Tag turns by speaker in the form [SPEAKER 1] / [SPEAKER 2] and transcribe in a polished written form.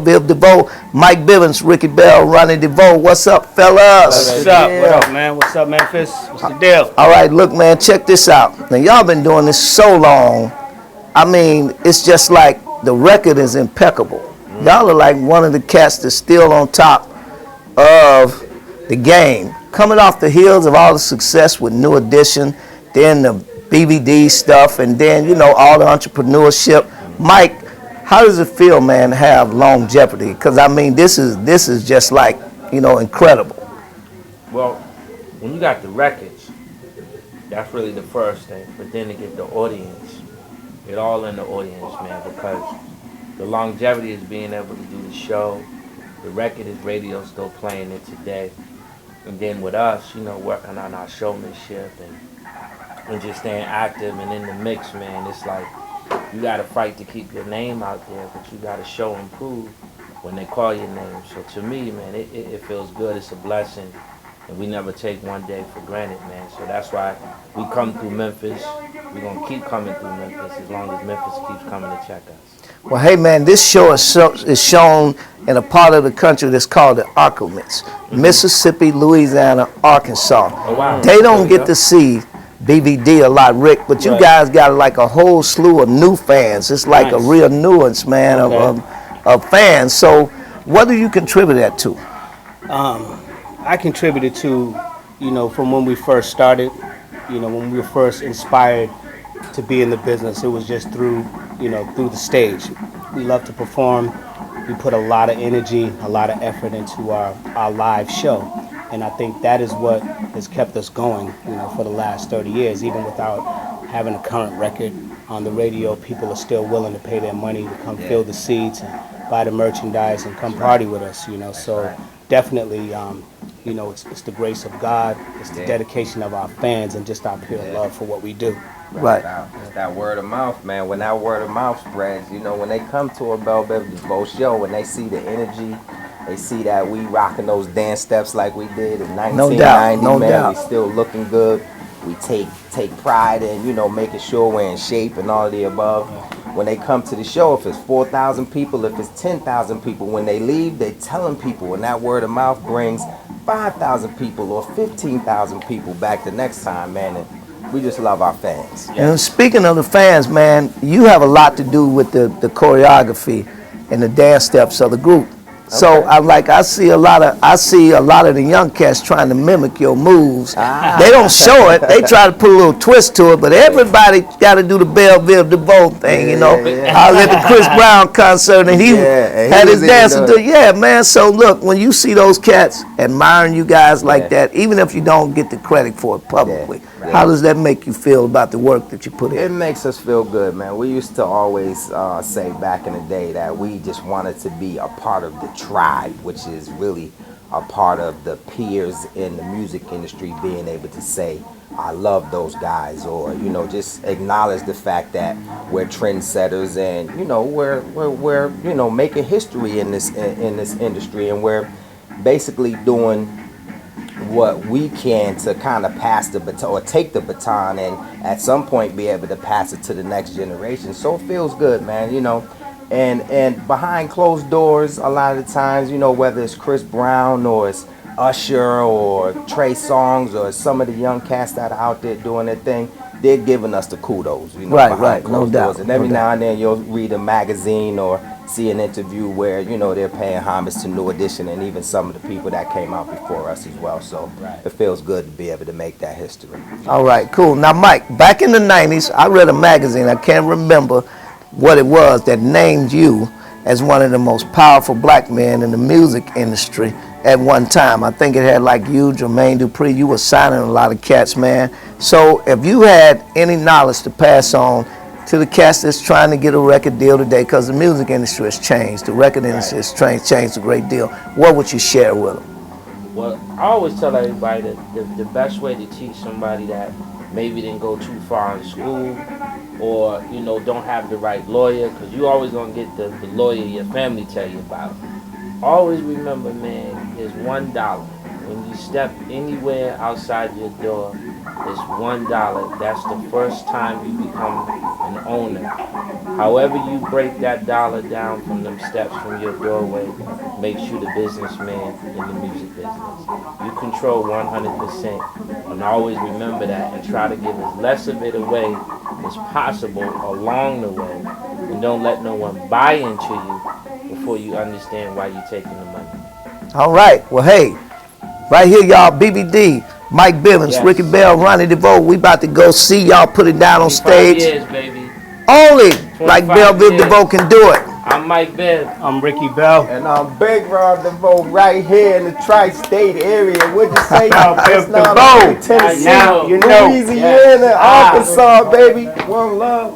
[SPEAKER 1] Biv Devoe, Mike Bivens, Ricky Bell, Ronnie DeVoe. What's up, fellas?
[SPEAKER 2] What's up? What up, man? What's up, Memphis? What's the deal?
[SPEAKER 1] All right, look, man, check this out. Now, y'all been doing this so long. I mean, it's just like the record is impeccable. Y'all are like one of the cats that's still on top of the game. Coming off the heels of all the success with New Edition, then the BVD stuff, and then, you know, all the entrepreneurship. Mike, how does it feel, man, to have longevity? Because, I mean, this is just like, you know, incredible.
[SPEAKER 3] Well, when you got the records, that's really the first thing. But then to get the audience, it all in the audience, man, because the longevity is being able to do the show. The record is radio still playing it today. And then with us, you know, working on our showmanship and just staying active and in the mix, man, it's like you got to fight to keep your name out there, but you got to show and prove when they call your name. So to me, man, it feels good. It's a blessing. And we never take one day for granted, man. So that's why we come through Memphis. We're going to keep coming through Memphis as long as Memphis keeps coming to check us.
[SPEAKER 1] Well, hey, man, this show is shown in a part of the country that's called the Arcoments, Mississippi, Louisiana, Arkansas.
[SPEAKER 3] Oh, wow.
[SPEAKER 1] They don't get to see BVD a lot, Rick, but you guys got like a whole slew of new fans. It's like a real nuance, man, of fans. So what do you contribute that to?
[SPEAKER 2] I contributed to, you know, from when we first started, you know, when we were first inspired to be in the business, it was just through, you know, through the stage. We love to perform. We put a lot of energy, a lot of effort into our live show. And I think that is what has kept us going, you know, for the last 30 years. Even without having a current record on the radio, people are still willing to pay their money to come fill the seats and buy the merchandise and come party with us, you know. So definitely, you know, it's the grace of God, it's the dedication of our fans, and just our pure love for what we do.
[SPEAKER 1] Right.
[SPEAKER 4] It's that word of mouth, man. When that word of mouth spreads, you know, when they come to a Bell Biv Devoe show, when they see the energy, they see that we rocking those dance steps like we did in 1990,
[SPEAKER 1] no
[SPEAKER 4] man.
[SPEAKER 1] doubt.
[SPEAKER 4] We still looking good. We take pride in, you know, making sure we're in shape and all of the above. When they come to the show, if it's 4,000 people, if it's 10,000 people, when they leave, they telling people, and that word of mouth brings 5,000 people or 15,000 people back the next time, man. And we just love our fans.
[SPEAKER 1] And speaking of the fans, man, you have a lot to do with the choreography and the dance steps of the group. So I see a lot of the young cats trying to mimic your moves. They don't show it. They try to put a little twist to it, but everybody got to do the Bell Biv DeVoe thing, you know. I was at the Chris Brown concert and he had his dancing to man. So look, when you see those cats admiring you guys like that, even if you don't get the credit for it publicly, how does that make you feel about the work that you put in?
[SPEAKER 4] It makes us feel good, man. We used to always say back in the day that we just wanted to be a part of the tribe, which is really a part of the peers in the music industry being able to say, I love those guys, or, you know, just acknowledge the fact that we're trendsetters and, you know, we're you know, making history in this industry, and we're basically doing what we can to kind of pass the baton or take the baton and at some point be able to pass it to the next generation. So it feels good, man, you know. And behind closed doors, a lot of the times, you know, whether it's Chris Brown or it's Usher or Trey Songz or some of the young cats that are out there doing their thing, they're giving us the kudos, you know, behind closed doors. And every now and then you'll read a magazine or see an interview where, you know, they're paying homage to New Edition and even some of the people that came out before us as well. So it feels good to be able to make that history.
[SPEAKER 1] All right, cool. Now, Mike, back in the 90s, I read a magazine, I can't remember what it was, that named you as one of the most powerful black men in the music industry at one time. I think it had like you, Jermaine Dupri, you were signing a lot of cats, man. So if you had any knowledge to pass on to the cats that's trying to get a record deal today, because the music industry has changed, the record industry has changed a great deal, what would you share with them?
[SPEAKER 3] Well, I always tell everybody that the best way to teach somebody that maybe didn't go too far in school or, you know, don't have the right lawyer, because you always going to get the lawyer your family tell you about. Always remember, man, is $1. When you step anywhere outside your door, is $1. That's the first time you become an owner. However you break that dollar down from them steps from your doorway makes you the businessman in the music business. You control 100%, and always remember that, and try to give as less of it away as possible along the way, and don't let no one buy into you before you understand why you're taking the money.
[SPEAKER 1] All right. Well, hey, right here, y'all, BBD, Mike Bivens,
[SPEAKER 3] Yes.
[SPEAKER 1] Ricky Bell, Ronnie DeVoe. We about to go see y'all put it down on
[SPEAKER 3] 25
[SPEAKER 1] stage.
[SPEAKER 3] years, baby.
[SPEAKER 1] Only like
[SPEAKER 3] 25
[SPEAKER 1] Bell Biv
[SPEAKER 3] years.
[SPEAKER 1] DeVoe can do it.
[SPEAKER 3] I'm Mike Biv.
[SPEAKER 2] I'm Ricky Bell.
[SPEAKER 4] And I'm Big Rob DeVoe right here in the tri-state area. What'd you say?
[SPEAKER 2] Bell Biv
[SPEAKER 4] It's not
[SPEAKER 2] DeVoe.
[SPEAKER 4] only Tennessee,
[SPEAKER 2] Now you know.
[SPEAKER 4] Louisiana,
[SPEAKER 3] Yes.
[SPEAKER 4] Arkansas, baby. One love.